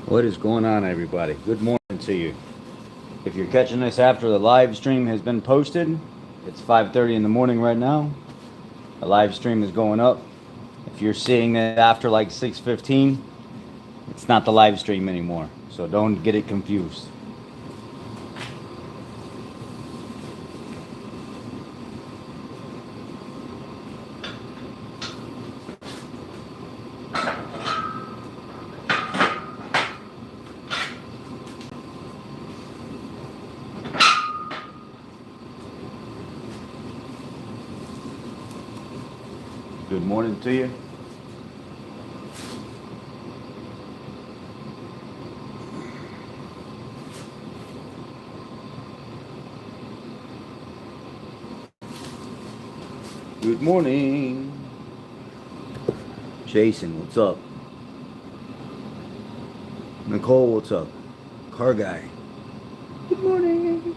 What is going on, everybody? Good morning to you. If you're catching this after the live stream has been posted, it's 5:30 in the morning right now. The live stream is going up. If you're seeing it after like 6:15, it's not the live stream anymore. So don't get it confused. Good morning to you. Good morning. Jason, what's up? Nicole, what's up? Car guy. Good morning.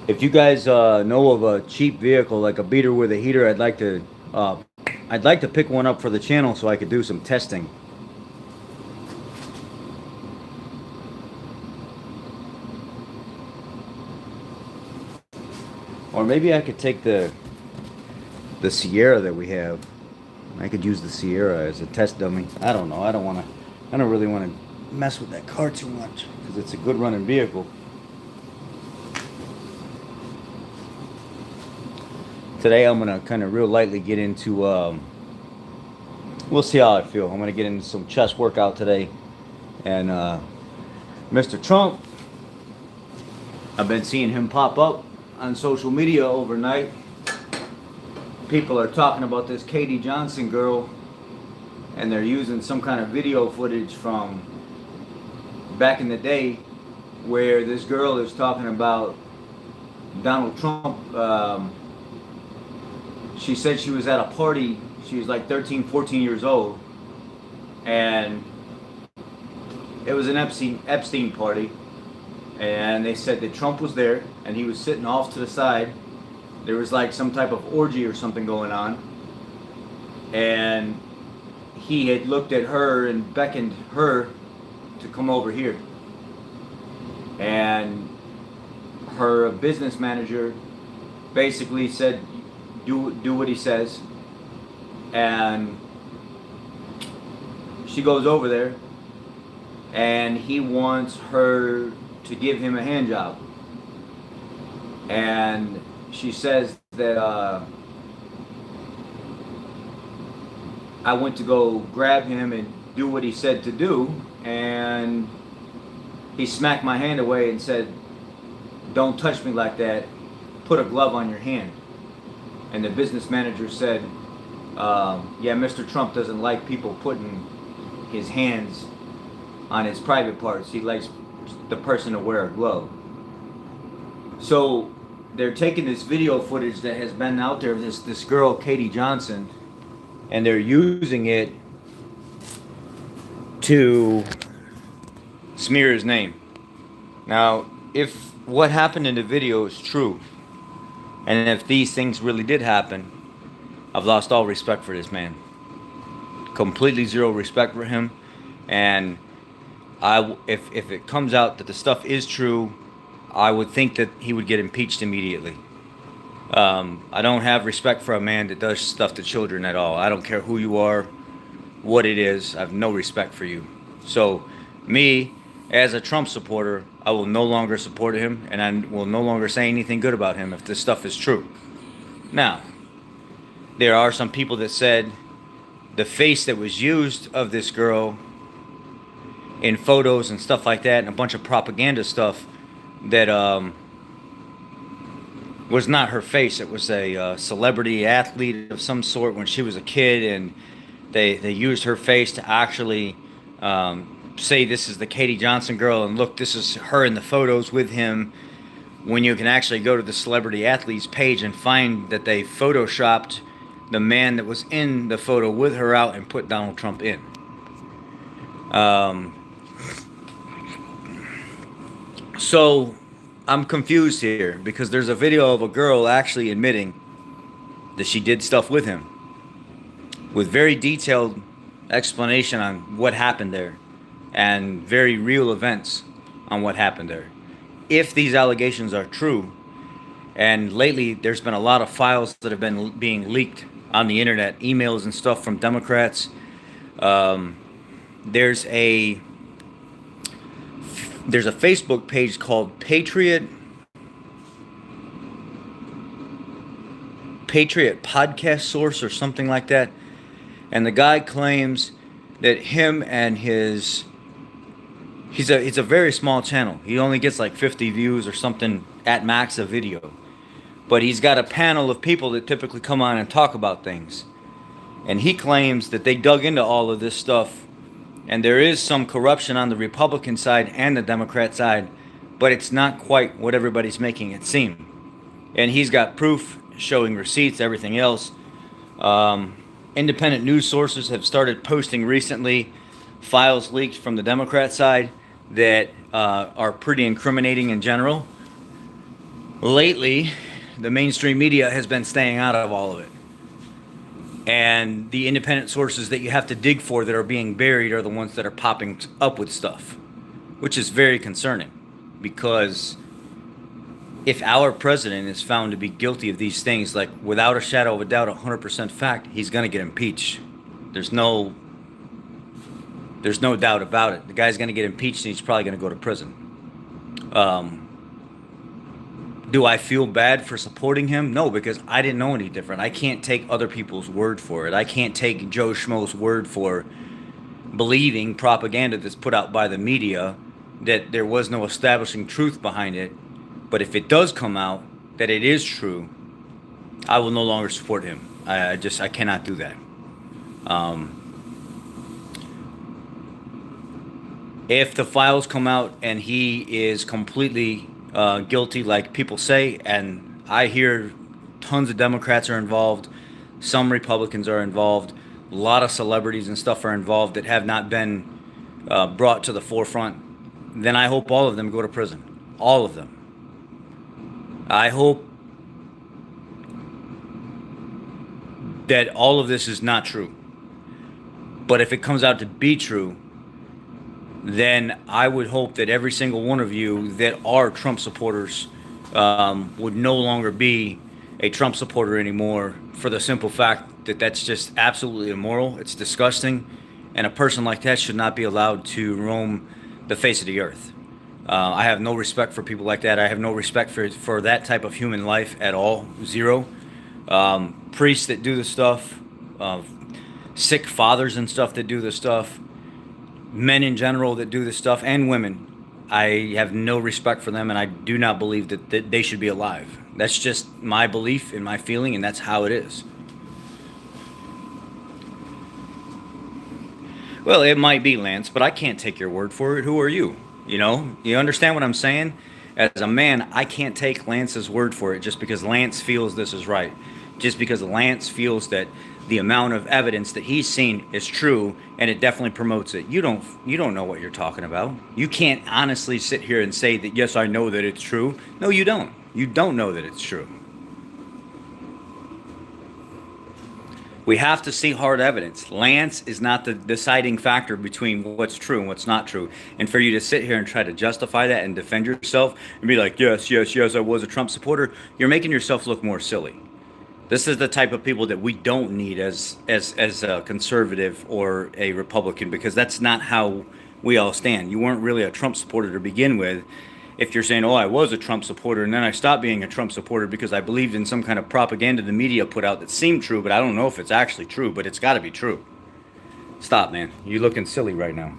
If you guys know of a cheap vehicle like a beater with a heater, I'd like to pick one up for the channel so I could do some testing. Or maybe I could take the Sierra that we have. I could use the Sierra as a test dummy. I don't know. I don't really want to mess with that car too much because it's a good running vehicle. Today I'm gonna kind of real lightly get into. We'll see how I feel. I'm gonna get into some chest workout today, and Mr. Trump. I've been seeing him pop up on social media overnight. People are talking about this Katie Johnson girl, and they're using some kind of video footage from back in the day, where this girl is talking about Donald Trump. She said she was at a party. She was like 13, 14 years old. And it was an Epstein party. And they said that Trump was there and he was sitting off to the side. There was like some type of orgy or something going on. And he had looked at her and beckoned her to come over here. And her business manager basically said, do what he says. And she goes over there and he wants her to give him a hand job. And she says that I went to go grab him and do what he said to do, and he smacked my hand away and said, "Don't touch me like that, put a glove on your hand." And the business manager said, yeah, Mr. Trump doesn't like people putting his hands on his private parts. He likes the person to wear a glove. So they're taking this video footage that has been out there of this girl, Katie Johnson, and they're using it to smear his name. Now, if what happened in the video is true, and if these things really did happen, I've lost all respect for this man. Completely zero respect for him. And if it comes out that the stuff is true, I would think that he would get impeached immediately. I don't have respect for a man that does stuff to children at all. I don't care who you are, what it is. I have no respect for you. So me, as a Trump supporter, I will no longer support him, and I will no longer say anything good about him if this stuff is true. Now, there are some people that said the face that was used of this girl in photos and stuff like that, and a bunch of propaganda stuff, that was not her face. It was a celebrity athlete of some sort when she was a kid, and they used her face to actually say this is the Katie Johnson girl, and look, this is her in the photos with him, when you can actually go to the celebrity athlete's page and find that they photoshopped the man that was in the photo with her out and put Donald Trump in. So I'm confused here because there's a video of a girl actually admitting that she did stuff with him with very detailed explanation on what happened there and very real events on what happened there. If these allegations are true, and lately there's been a lot of files that have been being leaked on the internet, emails and stuff from Democrats. Um, there's a Facebook page called Patriot Podcast Source or something like that, and the guy claims that him and his it's a very small channel. He only gets like 50 views or something at max a video, but he's got a panel of people that typically come on and talk about things, and he claims that they dug into all of this stuff, and there is some corruption on the Republican side and the Democrat side, but it's not quite what everybody's making it seem. And he's got proof showing receipts, everything else. Independent news sources have started posting recently files leaked from the Democrat side that are pretty incriminating in general. Lately, the mainstream media has been staying out of all of it. And the independent sources that you have to dig for that are being buried are the ones that are popping up with stuff, which is very concerning, because if our president is found to be guilty of these things, like without a shadow of a doubt, 100% fact, he's going to get impeached. There's no doubt about it. The guy's going to get impeached and he's probably going to go to prison. Do I feel bad for supporting him? No, because I didn't know any different. I can't take other people's word for it. I can't take Joe Schmo's word for believing propaganda that's put out by the media that there was no establishing truth behind it. But if it does come out that it is true, I will no longer support him. I cannot do that. If the files come out and he is completely guilty, like people say, and I hear tons of Democrats are involved, some Republicans are involved, a lot of celebrities and stuff are involved that have not been brought to the forefront, then I hope all of them go to prison. All of them. I hope that all of this is not true. But if it comes out to be true, then I would hope that every single one of you that are Trump supporters would no longer be a Trump supporter anymore, for the simple fact that that's just absolutely immoral. It's disgusting. And a person like that should not be allowed to roam the face of the earth. I have no respect for people like that. I have no respect for that type of human life at all. Zero. Priests that do this stuff, sick fathers and stuff that do this stuff, men in general that do this stuff, and women. I have no respect for them, and I do not believe that they should be alive. That's just my belief and my feeling, and that's how it is. Well, it might be, Lance, but I can't take your word for it. Who are you? You know, you understand what I'm saying? As a man, I can't take Lance's word for it just because Lance feels this is right. Just because Lance feels that the amount of evidence that he's seen is true and it definitely promotes it. You don't know what you're talking about. You can't honestly sit here and say that, yes, I know that it's true. No, you don't. You don't know that it's true. We have to see hard evidence. Lance is not the deciding factor between what's true and what's not true. And for you to sit here and try to justify that and defend yourself and be like, yes, I was a Trump supporter, you're making yourself look more silly. This is the type of people that we don't need as a conservative or a Republican, because that's not how we all stand. You weren't really a Trump supporter to begin with. If you're saying, oh, I was a Trump supporter and then I stopped being a Trump supporter because I believed in some kind of propaganda the media put out that seemed true, but I don't know if it's actually true, but it's got to be true. Stop, man. You're looking silly right now.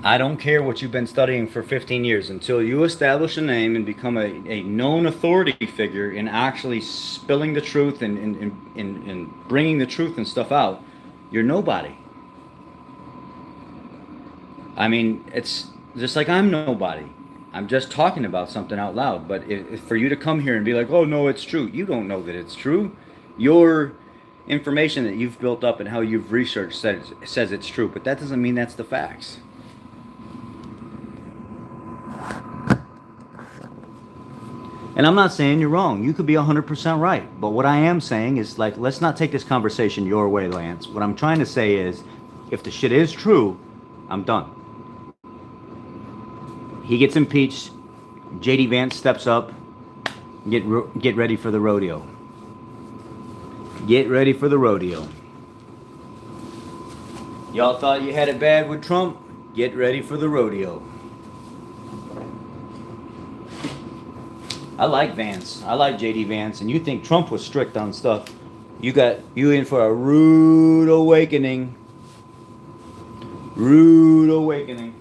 I don't care what you've been studying for 15 years. Until you establish a name and become a known authority figure in actually spilling the truth and bringing the truth and stuff out, you're nobody. I mean, it's just like I'm nobody. I'm just talking about something out loud. But if for you to come here and be like, oh, no, it's true. You don't know that it's true. Your information that you've built up and how you've researched says it's true. But that doesn't mean that's the facts. And I'm not saying you're wrong. You could be 100% right. But what I am saying is, like, let's not take this conversation your way, Lance. What I'm trying to say is, if the shit is true, I'm done. He gets impeached. JD Vance steps up. Get ready for the rodeo. Get ready for the rodeo. Y'all thought you had it bad with Trump? Get ready for the rodeo. I like Vance. I like JD Vance. And you think Trump was strict on stuff. You in for a rude awakening. Rude awakening.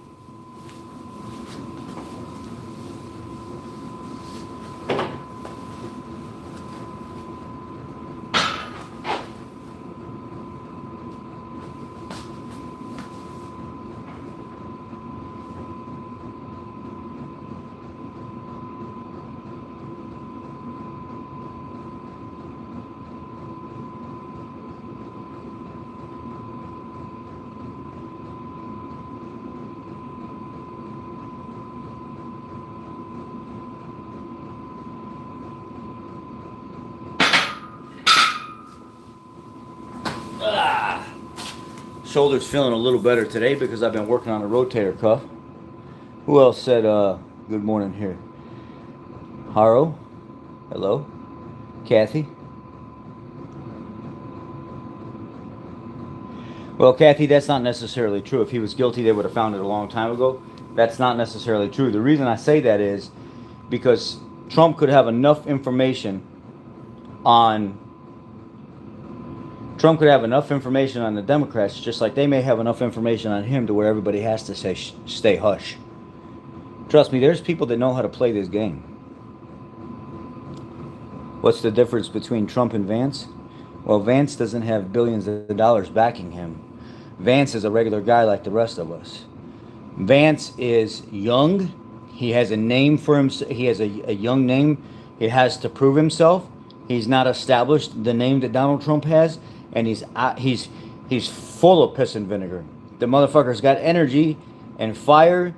Shoulder's feeling a little better today because I've been working on a rotator cuff. Who else said good morning here? Haro? Hello? Kathy? Well, Kathy, that's not necessarily true. If he was guilty, they would have found it a long time ago. That's not necessarily true. The reason I say that is because Trump could have enough information on the Democrats, just like they may have enough information on him to where everybody has to say stay hush. Trust me, there's people that know how to play this game. What's the difference between Trump and Vance? Well, Vance doesn't have billions of dollars backing him. Vance is a regular guy like the rest of us. Vance is young. He has a name for him. He has a young name. He has to prove himself. He's not established the name that Donald Trump has, and he's full of piss and vinegar. The motherfucker's got energy and fire,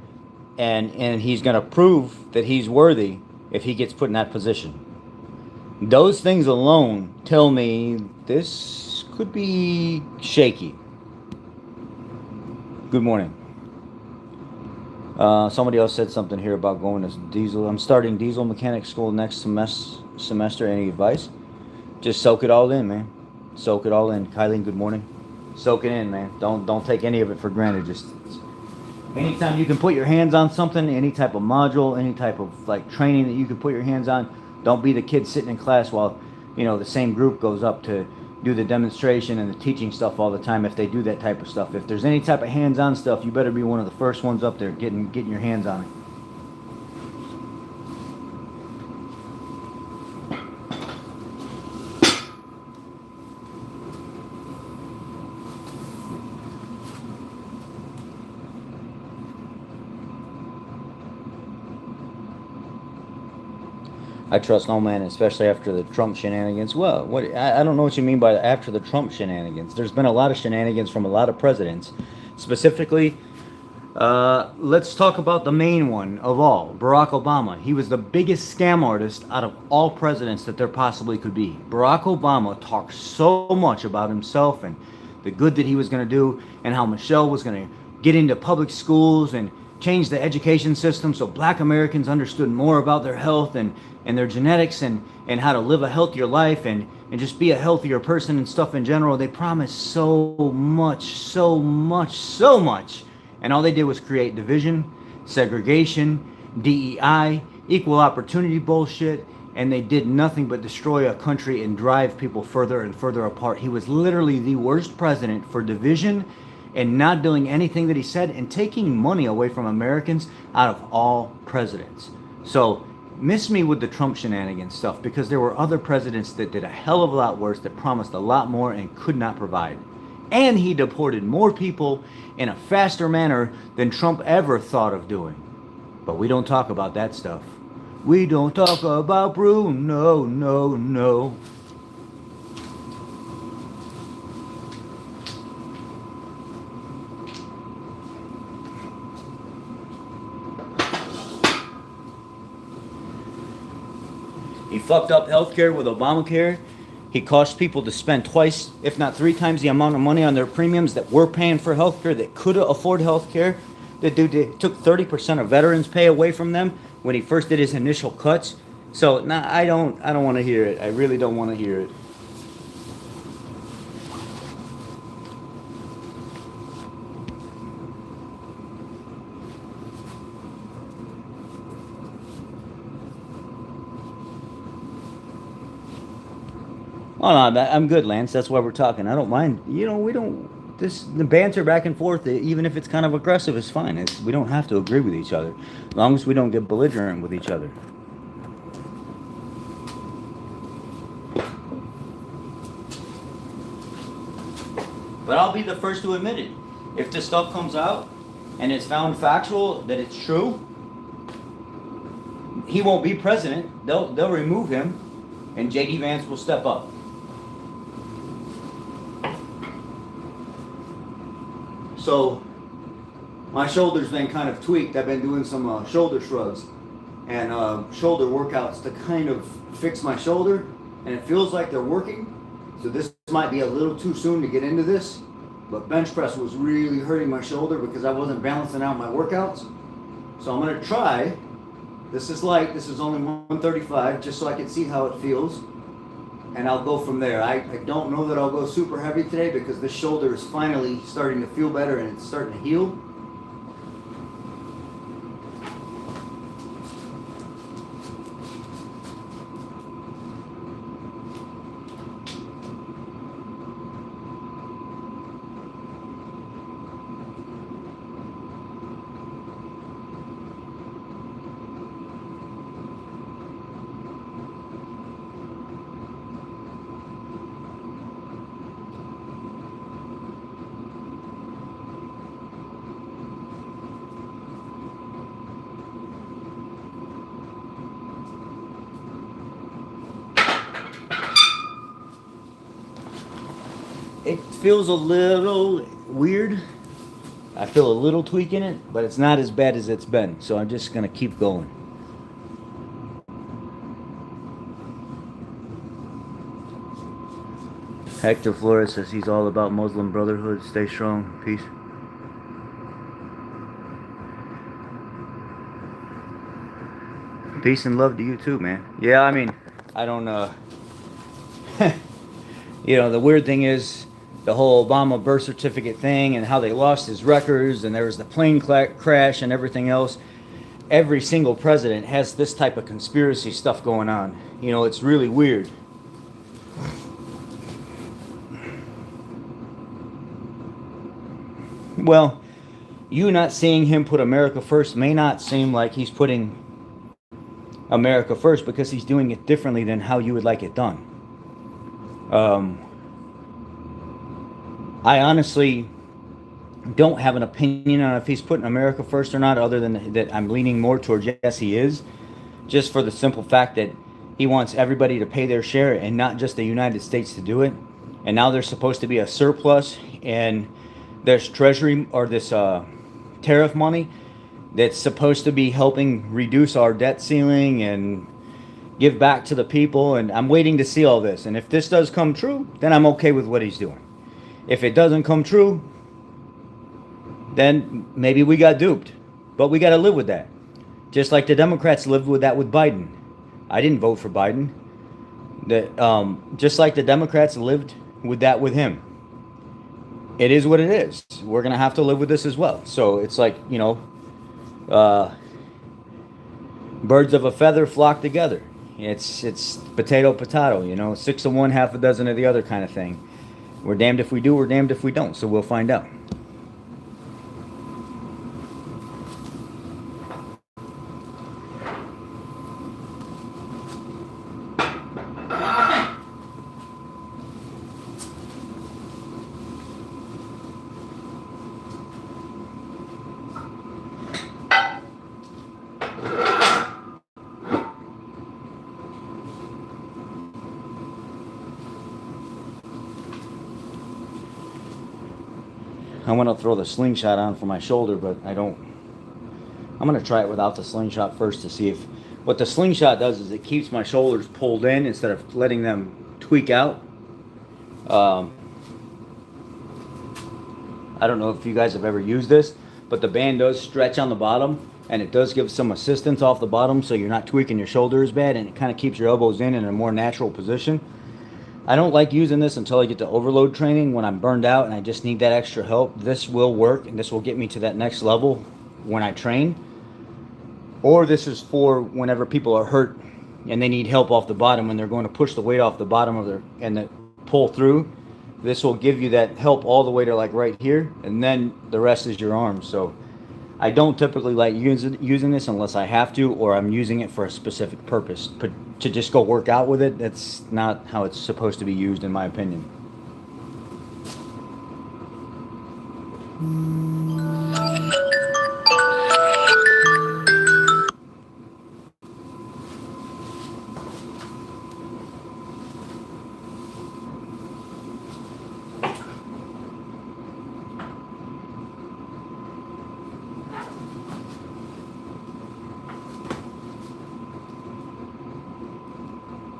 and he's gonna prove that he's worthy if he gets put in that position. Those things alone tell me this could be shaky. Good morning. Somebody else said something here about going to diesel. I'm starting diesel mechanic school next semester. Any advice? Just soak it all in, man. Soak it all in. Kylie, good morning. Soak it in, man. Don't take any of it for granted. Just anytime you can put your hands on something, any type of module, any type of like training that you can put your hands on. Don't be the kid sitting in class while the same group goes up to do the demonstration and the teaching stuff all the time. If they do that type of stuff, if there's any type of hands-on stuff, you better be one of the first ones up there getting your hands on it. I trust no man, especially after the Trump shenanigans. Well, I don't know what you mean by after the Trump shenanigans. There's been a lot of shenanigans from a lot of presidents. Specifically, let's talk about the main one of all, Barack Obama. He was the biggest scam artist out of all presidents that there possibly could be. Barack Obama talked so much about himself and the good that he was going to do, and how Michelle was going to get into public schools and change the education system so black Americans understood more about their health and their genetics and how to live a healthier life and just be a healthier person and stuff in general. They promised so much. And all they did was create division, segregation, DEI, equal opportunity bullshit, and they did nothing but destroy a country and drive people further and further apart. He was literally the worst president for division and not doing anything that he said and taking money away from Americans out of all presidents. So miss me with the Trump shenanigans stuff, because there were other presidents that did a hell of a lot worse, that promised a lot more and could not provide. And he deported more people in a faster manner than Trump ever thought of doing. But we don't talk about that stuff. We don't talk about Bruno, no. He fucked up healthcare with Obamacare. He caused people to spend twice, if not three times, the amount of money on their premiums that we're paying for healthcare that could afford healthcare. The dude took 30% of veterans' pay away from them when he first did his initial cuts. So nah, I don't want to hear it. I really don't want to hear it. Oh no, I'm good, Lance. That's why we're talking. I don't mind. You know, we don't. The banter back and forth, even if it's kind of aggressive, is fine. We don't have to agree with each other, as long as we don't get belligerent with each other. But I'll be the first to admit it. If this stuff comes out and it's found factual that it's true, he won't be president. They'll remove him, and JD Vance will step up. So my shoulder's been kind of tweaked. I've been doing some shoulder shrugs and shoulder workouts to kind of fix my shoulder, and it feels like they're working. So this might be a little too soon to get into this, but bench press was really hurting my shoulder because I wasn't balancing out my workouts. So I'm gonna try. This is light. This is only 135, just so I can see how it feels, and I'll go from there. I don't know that I'll go super heavy today because this shoulder is finally starting to feel better and it's starting to heal. It feels a little weird. I feel a little tweak in it, but it's not as bad as it's been. So I'm just gonna keep going. Hector Flores says he's all about Muslim Brotherhood. Stay strong. Peace. Peace and love to you too, man. Yeah, I mean, I don't you know, the weird thing is the whole Obama birth certificate thing and how they lost his records, and there was the plane crash and everything else. Every single president has this type of conspiracy stuff going on. You know, it's really weird. Well, you not seeing him put America first may not seem like he's putting America first because he's doing it differently than how you would like it done. I honestly don't have an opinion on if he's putting America first or not, other than that I'm leaning more towards yes, he is, just for the simple fact that he wants everybody to pay their share and not just the United States to do it. And now there's supposed to be a surplus, and there's treasury or this tariff money that's supposed to be helping reduce our debt ceiling and give back to the people. And I'm waiting to see all this. And if this does come true, then I'm okay with what he's doing. If it doesn't come true, then maybe we got duped. But we got to live with that. Just like the Democrats lived with that with Biden. I didn't vote for Biden. Just like the Democrats lived with that with him. It is what it is. We're going to have to live with this as well. So it's like, you know, birds of a feather flock together. It's potato, you know, 6 of one, half a dozen of the other kind of thing. We're damned if we do, we're damned if we don't. So we'll find out. I want to throw the slingshot on for my shoulder, but I don't. I'm going to try it without the slingshot first to see if What the slingshot does is it keeps my shoulders pulled in instead of letting them tweak out. I don't know if you guys have ever used this, but the band does stretch on the bottom, and it does give some assistance off the bottom, so you're not tweaking your shoulder as bad, and it kind of keeps your elbows in a more natural position. I don't like using this until I get to overload training when I'm burned out and I just need that extra help. This will work, and this will get me to that next level when I train. Or this is for whenever people are hurt and they need help off the bottom when they're going to push the weight off the bottom of their and pull through. This will give you that help all the way to like right here, and then the rest is your arms. So I don't typically like using this unless I have to, or I'm using it for a specific purpose. But to just go work out with it, that's not how it's supposed to be used, in my opinion.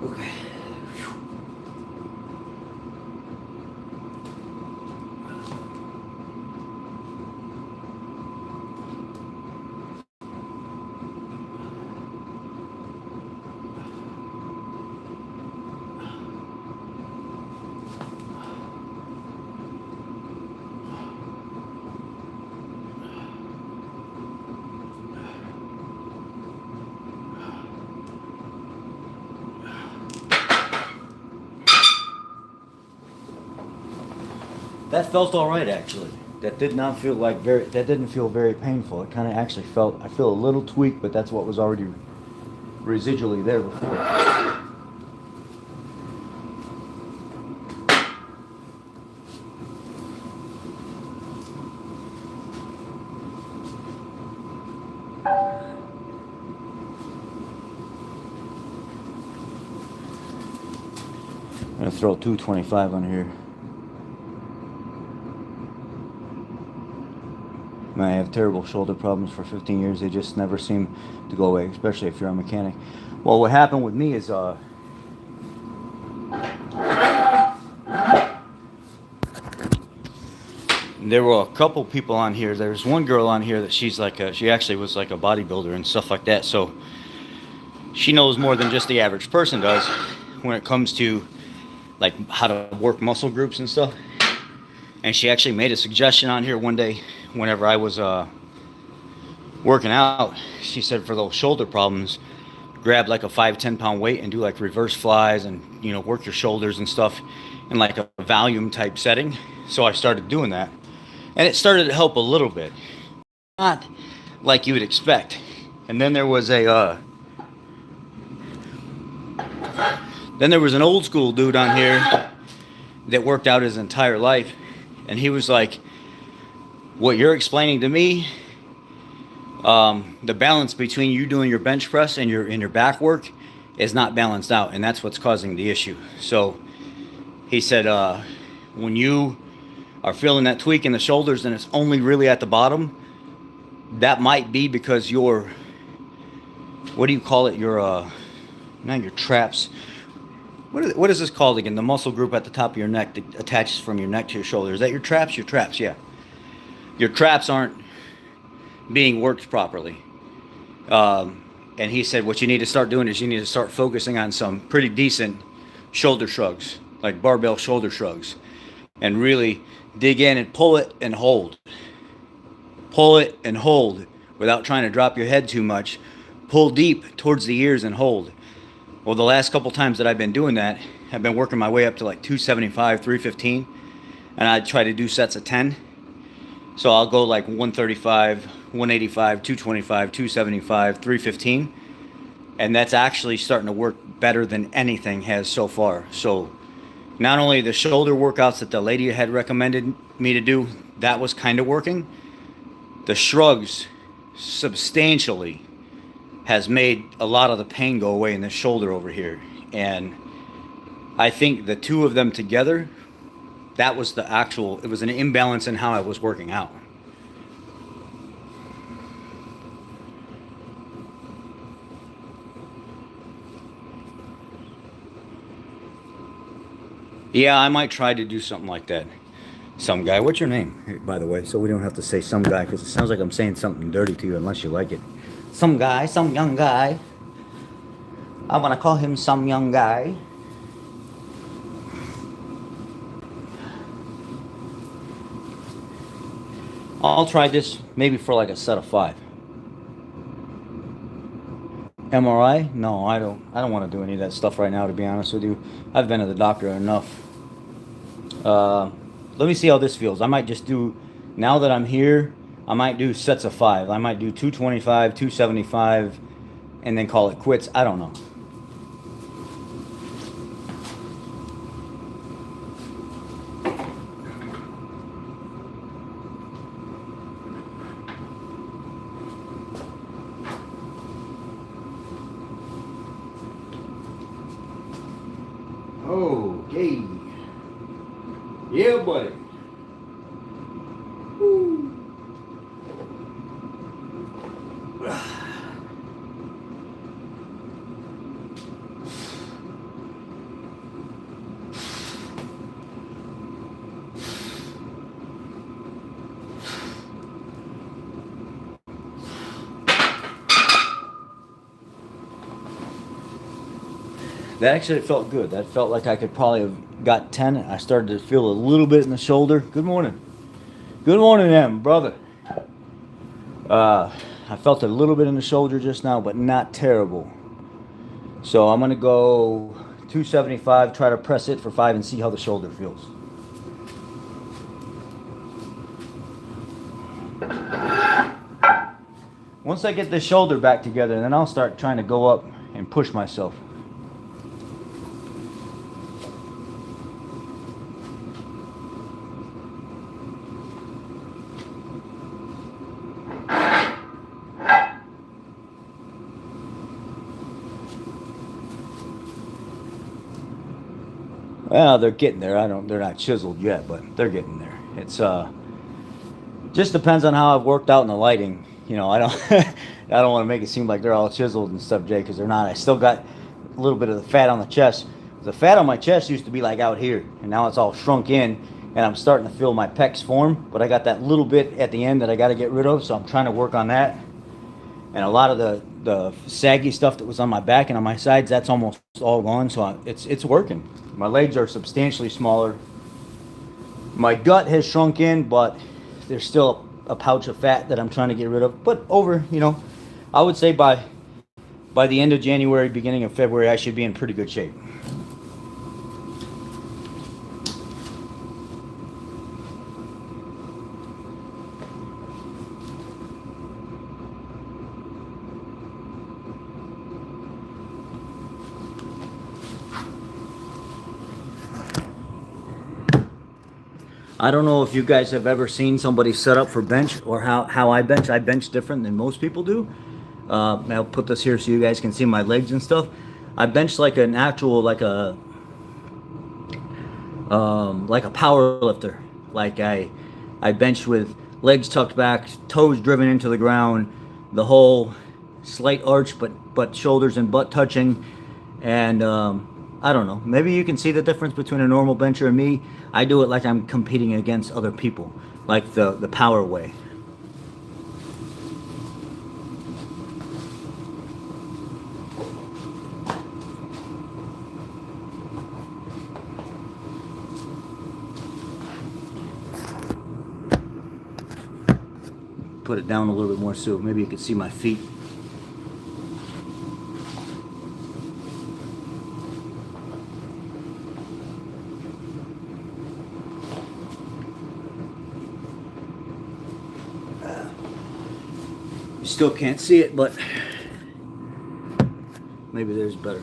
Okay. That felt all right, actually. That did not feel like that didn't feel very painful. It kind of actually felt, I feel a little tweak, but that's what was already residually there before. I'm gonna throw 225 on here. I have terrible shoulder problems for 15 years. They just never seem to go away, especially if you're a mechanic. Well, what happened with me is there were a couple people on here. There's one girl on here that she actually was like a bodybuilder and stuff like that. So she knows more than just the average person does when it comes to like how to work muscle groups and stuff. And she actually made a suggestion on here one day whenever I was working out. She said for those shoulder problems, grab like a 5-10 pound weight and do like reverse flies and, you know, work your shoulders and stuff in like a volume type setting. So I started doing that, and it started to help a little bit, not like you would expect. And then there was an old school dude on here that worked out his entire life. And he was like, what you're explaining to me, the balance between you doing your bench press and your back work is not balanced out, and that's what's causing the issue. So he said, when you are feeling that tweak in the shoulders and it's only really at the bottom, that might be because your, what do you call it? Your, not your traps. What is this called again? The muscle group at the top of your neck that attaches from your neck to your shoulder. Is that your traps? Your traps, yeah. Your traps aren't being worked properly. And he said what you need to start doing is you need to start focusing on some pretty decent shoulder shrugs, like barbell shoulder shrugs, and really dig in and pull it and hold. Pull it and hold without trying to drop your head too much. Pull deep towards the ears and hold. Well, the last couple times that I've been doing that, I've been working my way up to like 275, 315, and I try to do sets of 10. So I'll go like 135, 185, 225, 275, 315, and that's actually starting to work better than anything has so far. So not only the shoulder workouts that the lady had recommended me to do, that was kind of working. The shrugs substantially has made a lot of the pain go away in the shoulder over here. And I think the two of them together, that was the actual, it was an imbalance in how I was working out. Yeah, I might try to do something like that. Some guy. What's your name, by the way? So we don't have to say some guy, because it sounds like I'm saying something dirty to you unless you like it. Some guy, some young guy. I want to call him some young guy. I'll try this maybe for like a set of 5. MRI? No, I don't want to do any of that stuff right now, to be honest with you. I've been to the doctor enough. Let me see how this feels. I might just do, now that I'm here, I might do sets of 5. I might do 225, 275, and then call it quits. I don't know. Okay. Yeah, buddy. Woo. That actually felt good. That felt like I could probably have got 10. I started to feel a little bit in the shoulder. Good morning. Good morning, Em, brother. I felt a little bit in the shoulder just now, but not terrible. So I'm going to go 275, try to press it for 5 and see how the shoulder feels. Once I get the shoulder back together, then I'll start trying to go up and push myself. Well, they're getting there. They're not chiseled yet, but they're getting there. It's just depends on how I've worked out in the lighting. You know, I don't I don't want to make it seem like they're all chiseled and stuff, Jay, because they're not. I still got a little bit of the fat on the chest. The fat on my chest used to be like out here, and now it's all shrunk in, and I'm starting to feel my pecs form, but I got that little bit at the end that I got to get rid of, so I'm trying to work on that. And a lot of the saggy stuff that was on my back and on my sides, that's almost all gone, so it's working. My legs are substantially smaller. My gut has shrunk in, but there's still a pouch of fat that I'm trying to get rid of. But over, you know, I would say by the end of January, beginning of February, I should be in pretty good shape. I don't know if you guys have ever seen somebody set up for bench, or how I bench. I bench different than most people do. I'll put this here so you guys can see my legs and stuff. I bench like an actual, like a power lifter. Like I bench with legs tucked back, toes driven into the ground, the whole slight arch, but shoulders and butt touching. And I don't know. Maybe you can see the difference between a normal bencher and me. I do it like I'm competing against other people, like the power way. Put it down a little bit more so maybe you can see my feet. Still can't see it, but maybe there's better.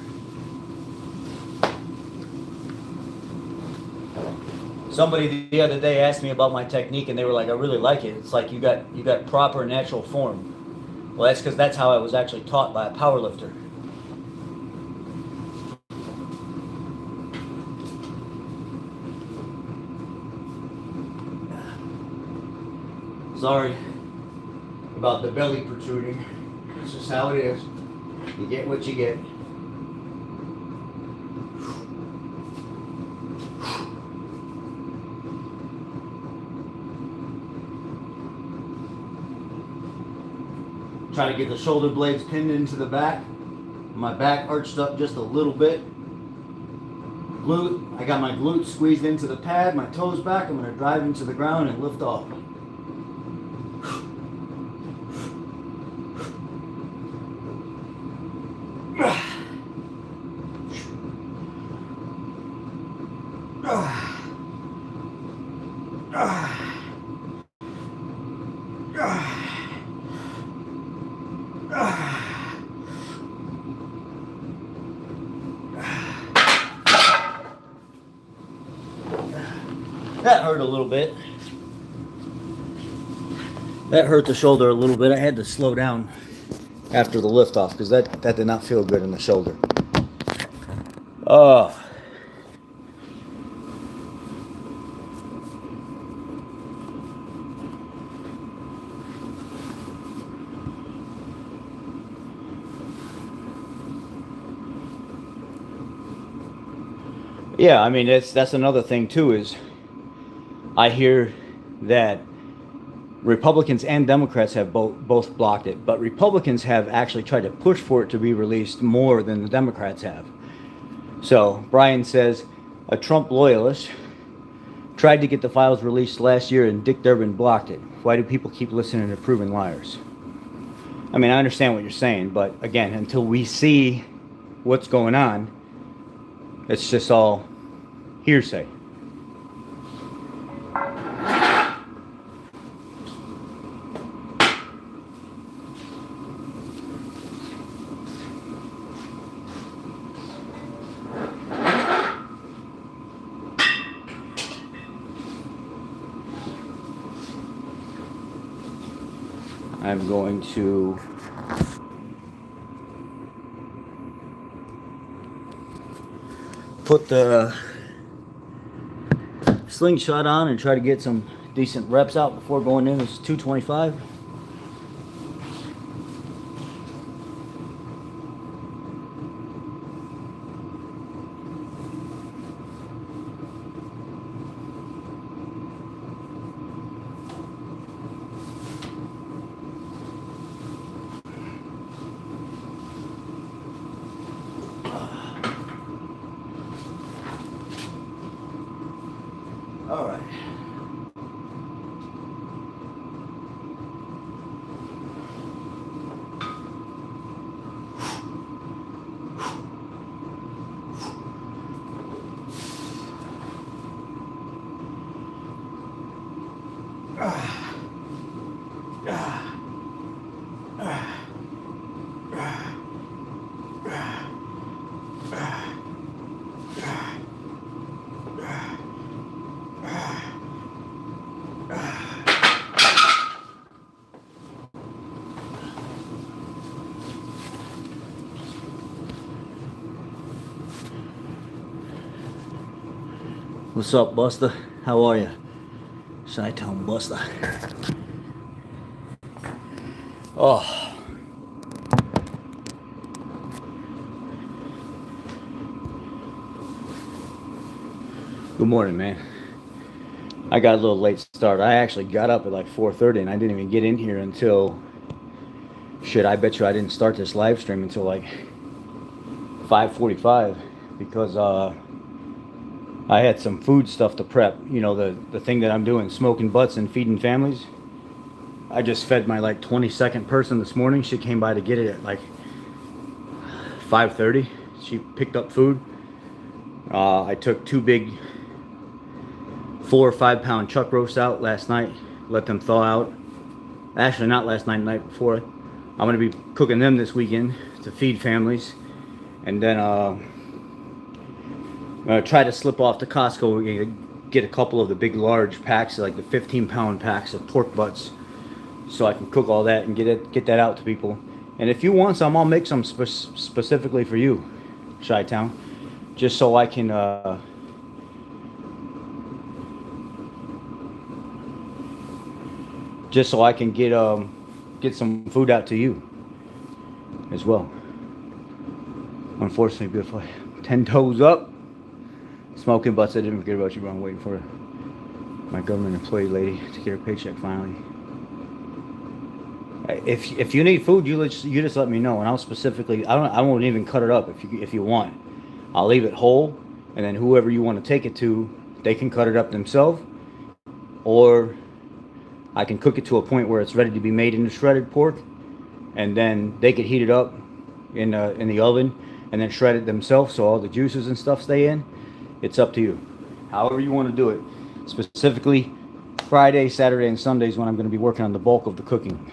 Somebody the other day asked me about my technique, and they were like, "I really like it. It's like you got proper natural form." Well, that's because that's how I was actually taught by a power lifter. Sorry about the belly protruding. This is how it is. You get what you get. Try to get the shoulder blades pinned into the back. My back arched up just a little bit. Glute, I got my glutes squeezed into the pad, my toes back. I'm going to drive into the ground and lift off. That hurt a little bit. That hurt the shoulder a little bit. I had to slow down after the lift off because that did not feel good in the shoulder. Oh. Yeah, I mean that's another thing too is I hear that Republicans and Democrats have both blocked it, but Republicans have actually tried to push for it to be released more than the Democrats have. So Brian says a Trump loyalist tried to get the files released last year and Dick Durbin blocked it. Why do people keep listening to proven liars? I mean, I understand what you're saying, but again, until we see what's going on, it's just all hearsay. I'm going to put the slingshot on and try to get some decent reps out before going in. It's 225. All right. What's up, Buster? How are you? Chi-Town Buster. Oh. Good morning, man. I got a little late start. I actually got up at like 4:30 and I didn't even get in here until, shit, I bet you I didn't start this live stream until like 5:45 because I had some food stuff to prep. You know, the thing that I'm doing, smoking butts and feeding families. I just fed my like 22nd person this morning. She came by to get it at like 5:30. She picked up food. I took 2 big 4 or 5 pound chuck roasts out last night. Let them thaw out. Actually, not last night, the night before. I'm going to be cooking them this weekend to feed families. And then I'm going to try to slip off to Costco and get a couple of the big large packs, like the 15 pound packs of pork butts, so I can cook all that and get that out to people. And if you want some, I'll make some specifically for you, Chi-Town, just so I can get some food out to you as well. Unfortunately, beautiful. 10 toes up. Smoking butts. I didn't forget about you, bro. I'm waiting for my government employee lady to get her paycheck finally. If you need food, you just let me know, and I'll specifically. I won't even cut it up if you want. I'll leave it whole, and then whoever you want to take it to, they can cut it up themselves, or I can cook it to a point where it's ready to be made into shredded pork, and then they could heat it up in the oven, and then shred it themselves, so all the juices and stuff stay in. It's up to you, however you want to do it. Specifically, Friday, Saturday, and Sundays when I'm going to be working on the bulk of the cooking.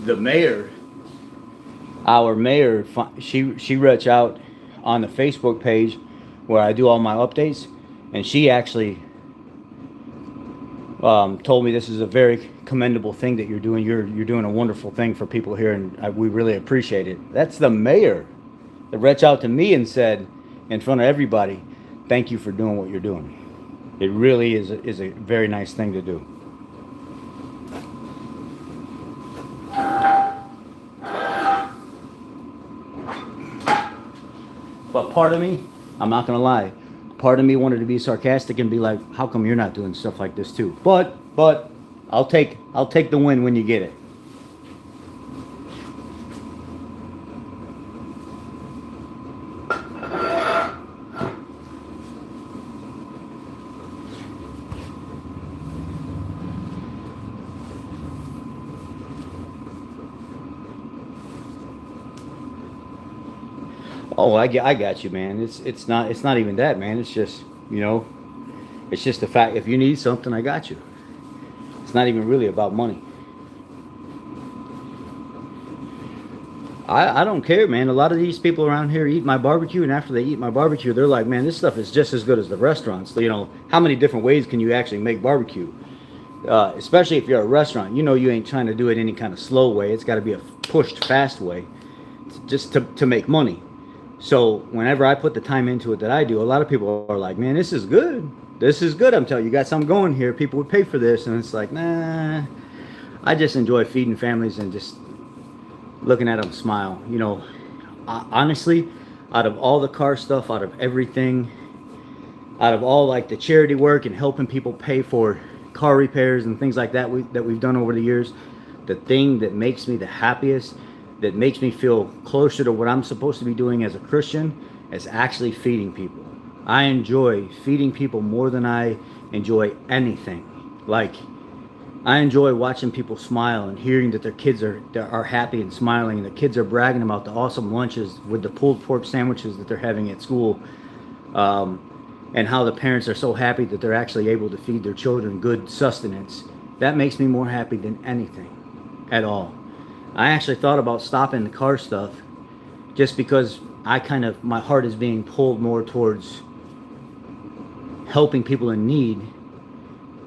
The mayor, our mayor, she reached out on the Facebook page where I do all my updates, and she actually told me this is a very commendable thing that you're doing. You're doing a wonderful thing for people here, and we really appreciate it. That's the mayor that reached out to me and said, in front of everybody, "Thank you for doing what you're doing." It really is a very nice thing to do. But part of me, I'm not gonna lie, part of me wanted to be sarcastic and be like, "How come you're not doing stuff like this too?" But I'll take the win when you get it. Oh, I got you, man. It's not even that, man. It's just, it's just the fact, if you need something, I got you. It's not even really about money. I don't care, man. A lot of these people around here eat my barbecue, and after they eat my barbecue, they're like, "Man, this stuff is just as good as the restaurants." So, how many different ways can you actually make barbecue? Especially if you're a restaurant, you ain't trying to do it any kind of slow way. It's got to be a pushed fast way, just to make money. So whenever I put the time into it that I do, a lot of people are like, "Man, this is good. This is good. I'm telling you, you got something going here. People would pay for this." And it's like, nah. I just enjoy feeding families and just looking at them smile. Honestly, out of all the car stuff, out of everything, out of all like the charity work and helping people pay for car repairs and things like that we've done over the years, the thing that makes me the happiest, that makes me feel closer to what I'm supposed to be doing as a Christian, is actually feeding people. I enjoy feeding people more than I enjoy anything. Like, I enjoy watching people smile and hearing that their kids are happy and smiling, and the kids are bragging about the awesome lunches with the pulled pork sandwiches that they're having at school, and how the parents are so happy that they're actually able to feed their children good sustenance. That makes me more happy than anything at all. I actually thought about stopping the car stuff just because my heart is being pulled more towards helping people in need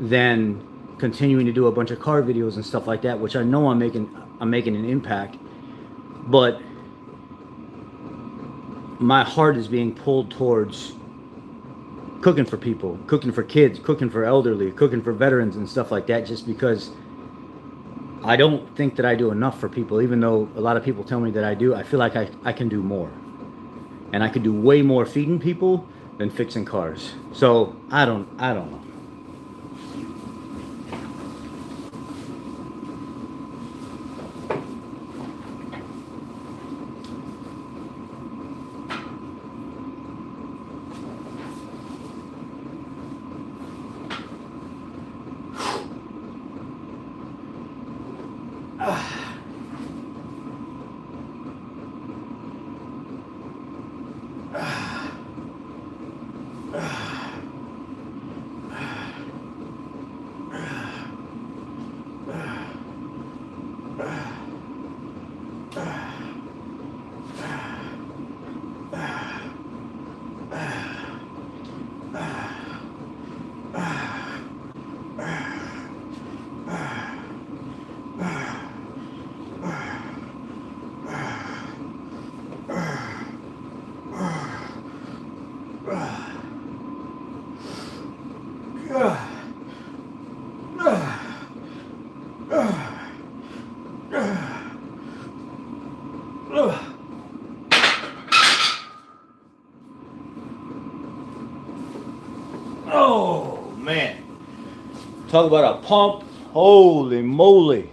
than continuing to do a bunch of car videos and stuff like that, which I know I'm making an impact, but my heart is being pulled towards cooking for people, cooking for kids, cooking for elderly, cooking for veterans and stuff like that, just because I don't think that I do enough for people. Even though a lot of people tell me that I do, I feel like I can do more. And I could do way more feeding people than fixing cars. So I don't know. Ugh. Oh, man. Talk about a pump. Holy moly.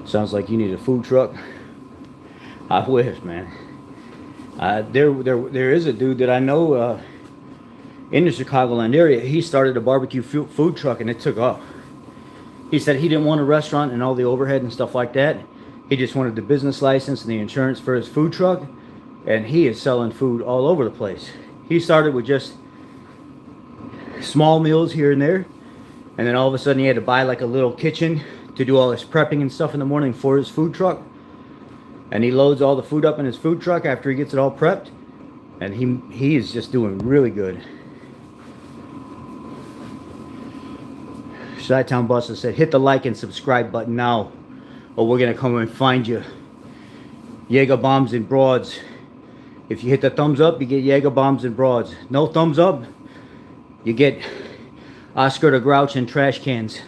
Sounds like you need a food truck. I wish, man. There is a dude that I know in the Chicagoland area. He started a barbecue food truck and it took off. He said he didn't want a restaurant and all the overhead and stuff like that. He just wanted the business license and the insurance for his food truck. And he is selling food all over the place. He started with just small meals here and there. And then all of a sudden he had to buy like a little kitchen to do all his prepping and stuff in the morning for his food truck. And he loads all the food up in his food truck after he gets it all prepped. And he is just doing really good. Chi-Town Buster said, hit the like and subscribe button now, or we're gonna come and find you. Jaeger bombs and broads. If you hit the thumbs up, you get Jaeger bombs and broads. No thumbs up, you get Oscar the Grouch and trash cans.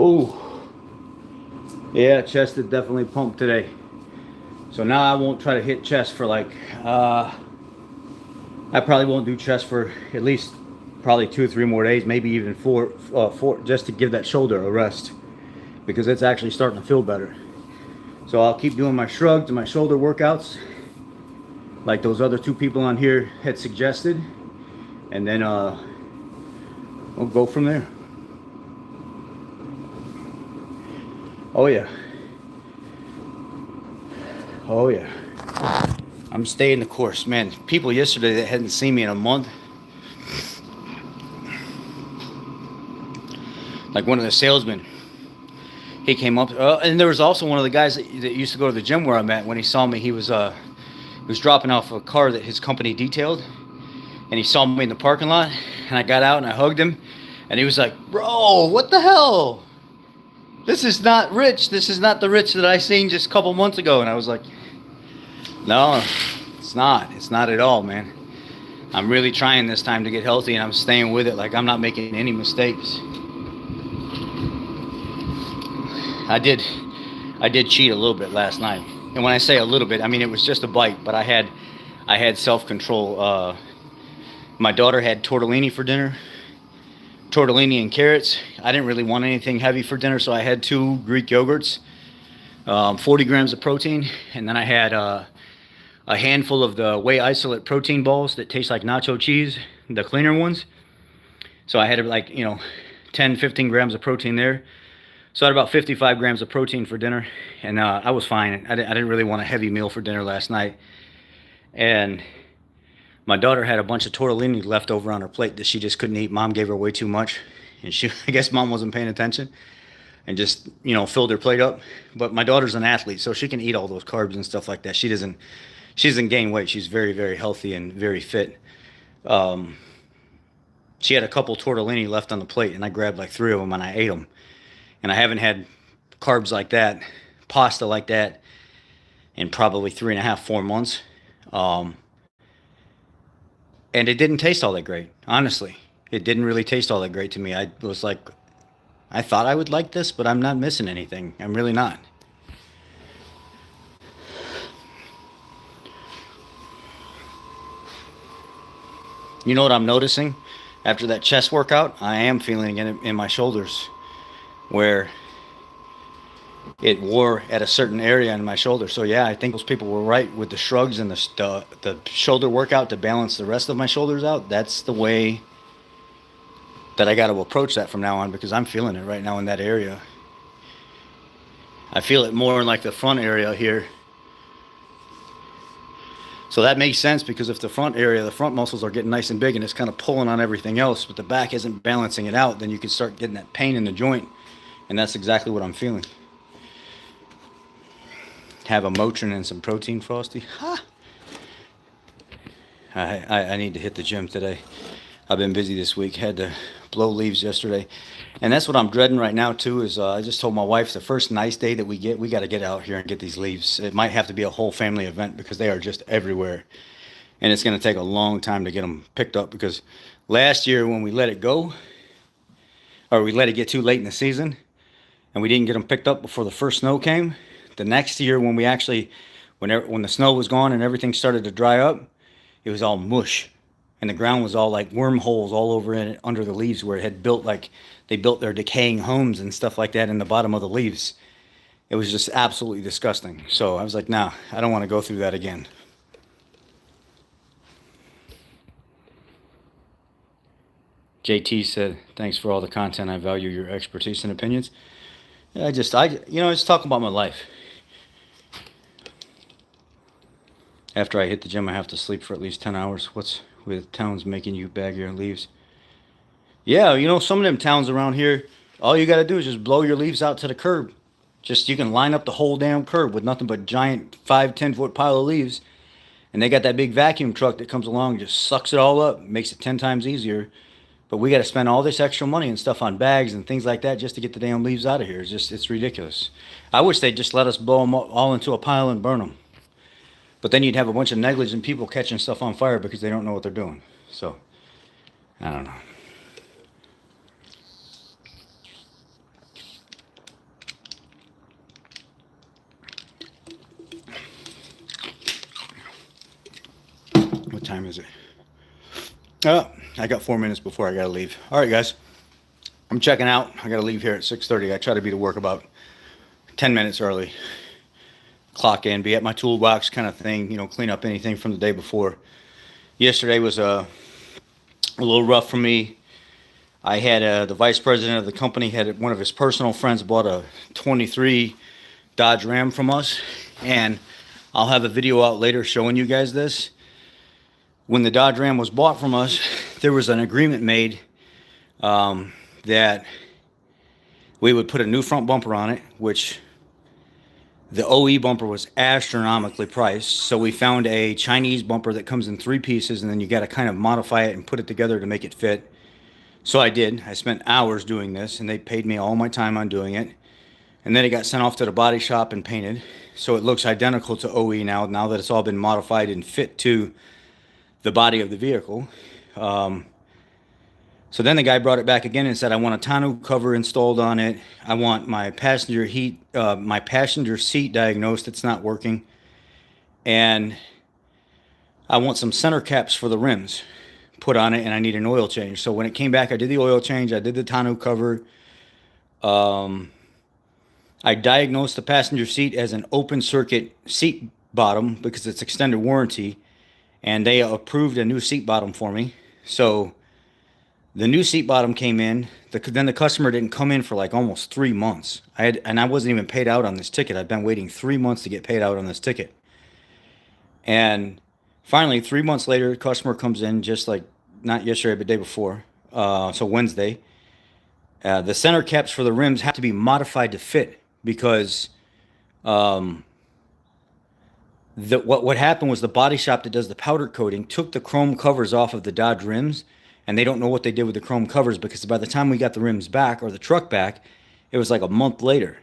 Oh, yeah, chest is definitely pumped today. So now I won't try to hit chest for like, I probably won't do chest for at least probably 2 or 3 more days, maybe even four, just to give that shoulder a rest, because it's actually starting to feel better. So I'll keep doing my shrugs and my shoulder workouts like those other 2 people on here had suggested, and then we'll go from there. Oh yeah. Oh yeah. I'm staying the course, man. People yesterday that hadn't seen me in a month, like one of the salesmen, he came up, and there was also one of the guys that used to go to the gym where I'm at. When he saw me, he was dropping off a car that his company detailed, and he saw me in the parking lot, and I got out and I hugged him, and he was like, bro, what the hell? This is not Rich. This is not the Rich that I seen just a couple months ago. And I was like, no, it's not. It's not at all, man. I'm really trying this time to get healthy, and I'm staying with it. Like, I'm not making any mistakes. I did cheat a little bit last night. And when I say a little bit, I mean it was just a bite, but I had self-control. My daughter had tortellini for dinner. Tortellini and carrots. I didn't really want anything heavy for dinner, so I had 2 Greek yogurts, 40 grams of protein, and then I had a handful of the whey isolate protein balls that taste like nacho cheese, the cleaner ones. So I had like, 10, 15 grams of protein there. So I had about 55 grams of protein for dinner, and I was fine. I didn't really want a heavy meal for dinner last night. And my daughter had a bunch of tortellini left over on her plate that she just couldn't eat. Mom gave her way too much, and I guess mom wasn't paying attention and just, filled her plate up. But my daughter's an athlete, so she can eat all those carbs and stuff like that. She doesn't gain weight. She's very, very healthy and very fit. She had a couple tortellini left on the plate, and I grabbed like 3 of them and I ate them. And I haven't had carbs like that, pasta like that, in probably 3.5, 4 months. And it didn't taste all that great, honestly. It didn't really taste all that great to me. I was like, I thought I would like this, but I'm not missing anything. I'm really not. You know what I'm noticing? After that chest workout, I am feeling it in my shoulders, where it wore at a certain area in my shoulder. So yeah, I think those people were right with the shrugs and the shoulder workout to balance the rest of my shoulders out. That's the way that I got to approach that from now on, because I'm feeling it right now in that area. I feel it more in like the front area here. So that makes sense, because if the front muscles are getting nice and big and it's kind of pulling on everything else, but the back isn't balancing it out, then you can start getting that pain in the joint. And that's exactly what I'm feeling. Have a Motrin and some protein frosty. Ha! I need to hit the gym today. I've been busy this week. Had to blow leaves yesterday. And that's what I'm dreading right now too is I just told my wife the first nice day that we got to get out here and get these leaves. It might have to be a whole family event because they are just everywhere. And it's going to take a long time to get them picked up because last year when we let it go, or we let it get too late in the season, and we didn't get them picked up before the first snow came, the next year when we actually, when the snow was gone and everything started to dry up, it was all mush. And the ground was all like wormholes all over in it under the leaves where it had built, like they built their decaying homes and stuff like that in the bottom of the leaves. It was just absolutely disgusting. So I was like, nah, I don't want to go through that again. JT said, thanks for all the content. I value your expertise and opinions. I just talk about my life. After I hit the gym, I have to sleep for at least 10 hours. What's with towns making you bag your leaves? Yeah, some of them towns around here, all you got to do is just blow your leaves out to the curb. Just, you can line up the whole damn curb with nothing but giant 5-10 foot pile of leaves. And they got that big vacuum truck that comes along, just sucks it all up, makes it 10 times easier. But we got to spend all this extra money and stuff on bags and things like that just to get the damn leaves out of here. It's ridiculous. I wish they'd just let us blow them all into a pile and burn them. But then you'd have a bunch of negligent people catching stuff on fire because they don't know what they're doing. So, I don't know. What time is it? Oh, I got 4 minutes before I gotta leave. All right, guys. I'm checking out. I gotta leave here at 6:30. I try to be to work about 10 minutes early. Clock in, be at my toolbox kind of thing, clean up anything from the day before. Yesterday was a little rough for me. I had the vice president of the company had one of his personal friends bought a 23 Dodge Ram from us, and I'll have a video out later showing you guys this. When the Dodge Ram was bought from us, there was an agreement made that we would put a new front bumper on it, which the OE bumper was astronomically priced. So we found a Chinese bumper that comes in 3 pieces, and then you got to kind of modify it and put it together to make it fit. So I did. I spent hours doing this, and they paid me all my time on doing it. And then it got sent off to the body shop and painted. So it looks identical to OE now that it's all been modified and fit to the body of the vehicle. So then the guy brought it back again and said, I want a tonneau cover installed on it. I want my passenger seat diagnosed. It's not working. And I want some center caps for the rims put on it, and I need an oil change. So when it came back, I did the oil change. I did the tonneau cover. I diagnosed the passenger seat as an open circuit seat bottom because it's extended warranty. And they approved a new seat bottom for me. So the new seat bottom came in. Then the customer didn't come in for like almost 3 months. I wasn't even paid out on this ticket. I've been waiting 3 months to get paid out on this ticket. And finally, 3 months later, the customer comes in, just like not yesterday, but the day before. So Wednesday. The center caps for the rims have to be modified to fit because what happened was the body shop that does the powder coating took the chrome covers off of the Dodge rims, and they don't know what they did with the chrome covers because by the time we got the rims back, or the truck back, it was like a month later.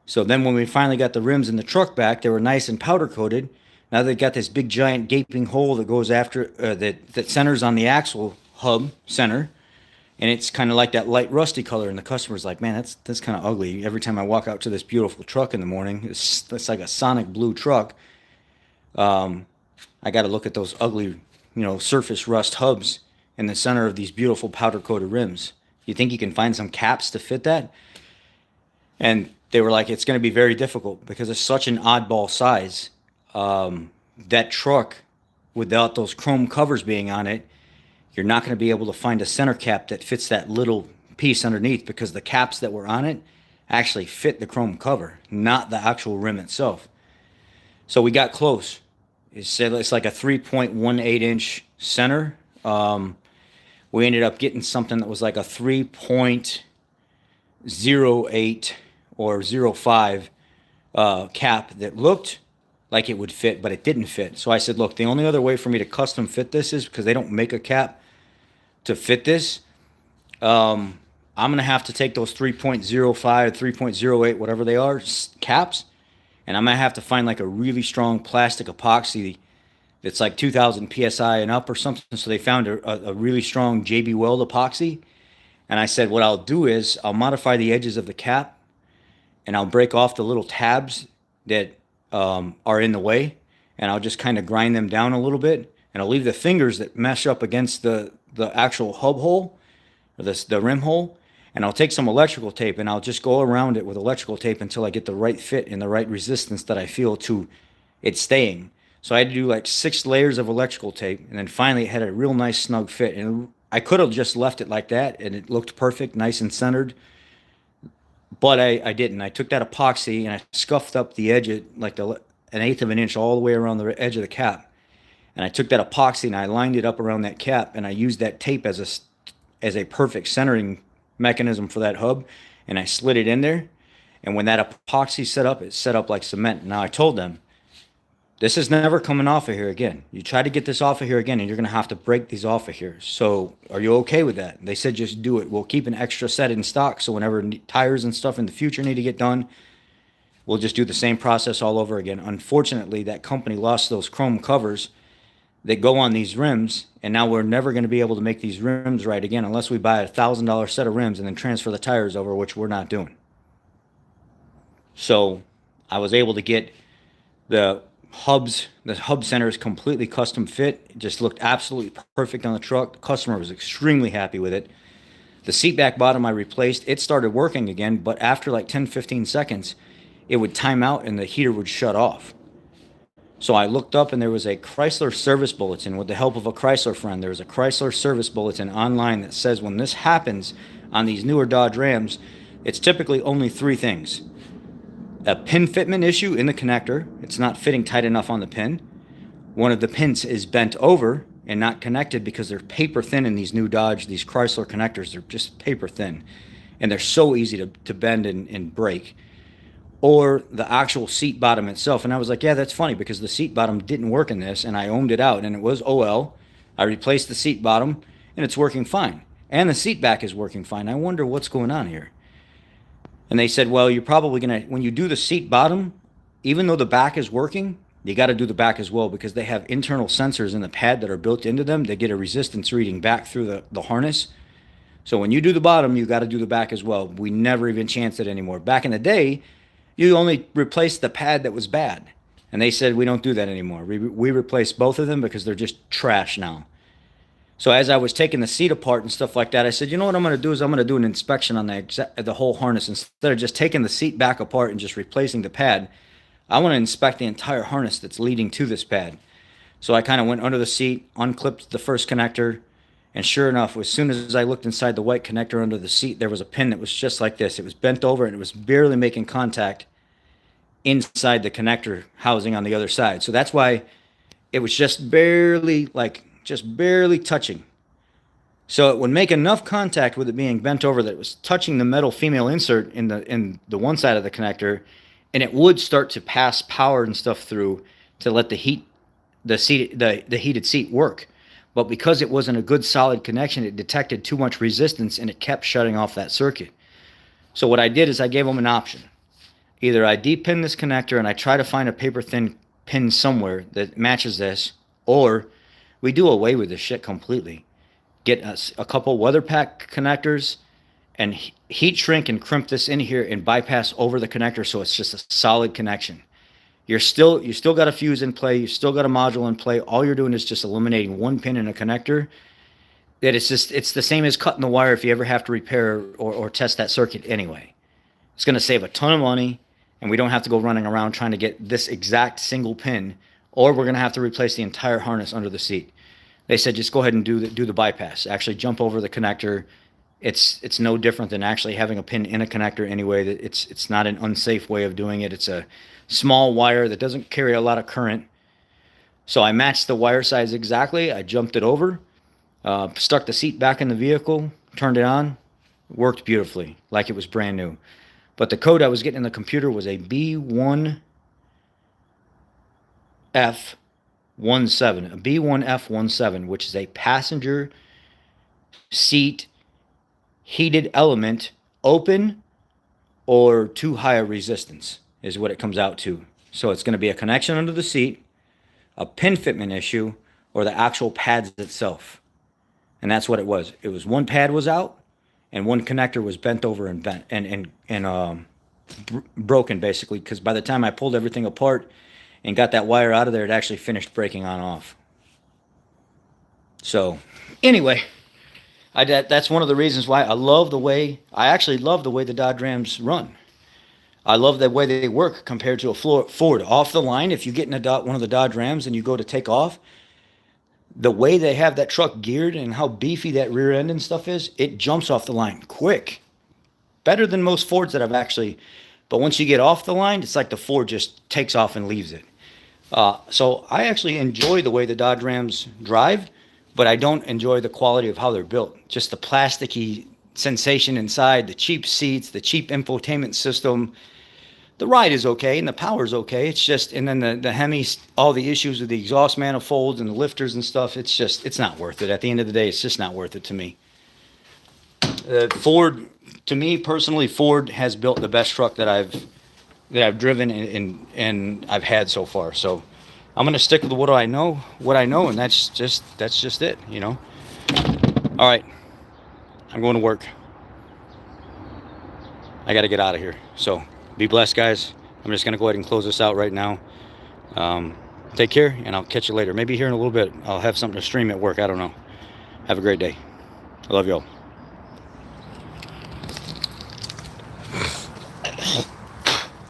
So then when we finally got the rims in the truck back, they were nice and powder coated. Now they got this big giant gaping hole that goes after that centers on the axle hub center, and it's kind of like that light rusty color. And the customer's like, "Man, that's kind of ugly." Every time I walk out to this beautiful truck in the morning, it's like a sonic blue truck. I got to look at those ugly, surface rust hubs in the center of these beautiful powder coated rims. You think you can find some caps to fit that? And they were like, it's going to be very difficult because it's such an oddball size. That truck, without those chrome covers being on it, you're not going to be able to find a center cap that fits that little piece underneath because the caps that were on it actually fit the chrome cover, not the actual rim itself. So we got close. It's like a 3.18 inch center. We ended up getting something that was like a 3.08 or 0.5 cap that looked like it would fit, but it didn't fit. So I said, look, the only other way for me to custom fit this is because they don't make a cap to fit this. I'm gonna have to take those 3.05, 3.08, whatever they are, caps, and I'm gonna have to find like a really strong plastic epoxy that's like 2,000 psi and up or something. So they found a really strong JB Weld epoxy, and I said what I'll do is I'll modify the edges of the cap, and I'll break off the little tabs that are in the way, and I'll just kind of grind them down a little bit, and I'll leave the fingers that mesh up against the actual hub hole, or the rim hole, and I'll take some electrical tape and I'll just go around it with electrical tape until I get the right fit and the right resistance that I feel to it staying. So I had to do like 6 layers of electrical tape, and then finally it had a real nice snug fit. And I could have just left it like that and it looked perfect, nice and centered, but I didn't. I took that epoxy and I scuffed up the edge at like an eighth of an inch all the way around the edge of the cap. And I took that epoxy and I lined it up around that cap, and I used that tape as a perfect centering mechanism for that hub, and I slid it in there. And when that epoxy set up, it set up like cement. Now I told them, this is never coming off of here again. You try to get this off of here again, and you're gonna have to break these off of here. So are you okay with that? They said just do it. We'll keep an extra set in stock, so whenever tires and stuff in the future need to get done, we'll just do the same process all over again. Unfortunately, that company lost those chrome covers that go on these rims, and now we're never going to be able to make these rims right again unless we buy $1,000 set of rims and then transfer the tires over, which we're not doing. So I was able to get the hub center is completely custom fit. It just looked absolutely perfect on the truck. The customer was extremely happy with it. The seat back bottom I replaced, it started working again, but after like 10-15 seconds, it would time out and the heater would shut off. So I looked up and there was a Chrysler service bulletin. With the help of a Chrysler friend, there was a Chrysler service bulletin online that says when this happens on these newer Dodge Rams, it's typically only 3 things. A pin fitment issue in the connector. It's not fitting tight enough on the pin. One of the pins is bent over and not connected because they're paper thin in these new Dodge, these Chrysler connectors. They're just paper thin. And they're so easy to bend and break. Or the actual seat bottom itself. And I was like, yeah, that's funny because the seat bottom didn't work in this, and I owned it out, and it was OL. I replaced the seat bottom, and it's working fine. And the seat back is working fine. I wonder what's going on here. And they said, well, you're probably going to, when you do the seat bottom, even though the back is working, you got to do the back as well because they have internal sensors in the pad that are built into them. They get a resistance reading back through the harness. So when you do the bottom, you got to do the back as well. We never even chance it anymore. Back in the day, you only replaced the pad that was bad. And they said, we don't do that anymore. We replace both of them because they're just trash now. So as I was taking the seat apart and stuff like that, I said, you know what I'm going to do is I'm going to do an inspection on the whole harness. Instead of just taking the seat back apart and just replacing the pad, I want to inspect the entire harness that's leading to this pad. So I kind of went under the seat, unclipped the first connector, and sure enough, as soon as I looked inside the white connector under the seat, there was a pin that was just like this. It was bent over and it was barely making contact inside the connector housing on the other side. So that's why it was just barely touching. So it would make enough contact with it being bent over that it was touching the metal female insert in the one side of the connector, and it would start to pass power and stuff through to let the heated seat work. But because it wasn't a good solid connection, it detected too much resistance and it kept shutting off that circuit. So what I did is I gave them an option. Either I de-pin this connector and I try to find a paper thin pin somewhere that matches this, or we do away with this shit completely. Get a couple weather pack connectors and heat shrink and crimp this in here and bypass over the connector so it's just a solid connection. You still got a fuse in play. You still got a module in play. All you're doing is just eliminating one pin in a connector. That it's the same as cutting the wire if you ever have to repair or test that circuit anyway. It's going to save a ton of money, and we don't have to go running around trying to get this exact single pin, or we're going to have to replace the entire harness under the seat. They said just go ahead and do the bypass. Actually jump over the connector. It's no different than actually having a pin in a connector anyway. It's not an unsafe way of doing it. It's a small wire that doesn't carry a lot of current. So I matched the wire size exactly. I jumped it over, stuck the seat back in the vehicle, turned it on, worked beautifully, like it was brand new. But the code I was getting in the computer was a B1F17, a B1F17, which is a passenger seat heated element open or too high a resistance is what it comes out to. So it's going to be a connection under the seat, a pin fitment issue, or the actual pads itself. And that's what it was. It was one pad was out and one connector was bent over and broken, basically, because by the time I pulled everything apart and got that wire out of there, it actually finished breaking on off. So anyway, that's one of the reasons why I actually love the way the Dodge Rams run. I love the way they work compared to a Ford. Off the line, if you get in one of the Dodge Rams and you go to take off, the way they have that truck geared and how beefy that rear end and stuff is, it jumps off the line quick. Better than most Fords that I've actually, but once you get off the line, it's like the Ford just takes off and leaves it. So I actually enjoy the way the Dodge Rams drive, but I don't enjoy the quality of how they're built. Just the plasticky sensation inside, the cheap seats, the cheap infotainment system. The ride is okay and the power is okay. It's just, and then the Hemis, all the issues with the exhaust manifolds and the lifters and stuff, it's not worth it. At the end of the day, it's just not worth it to me. Ford, to me personally, Ford has built the best truck that I've driven and I've had so far. So I'm gonna stick with what I know, and that's just it, you know. All right, I'm going to work. I got to get out of here. So be blessed, guys. I'm just gonna go ahead and close this out right now. Take care, and I'll catch you later. Maybe here in a little bit I'll have something to stream at work. I don't know. Have a great day. I love y'all.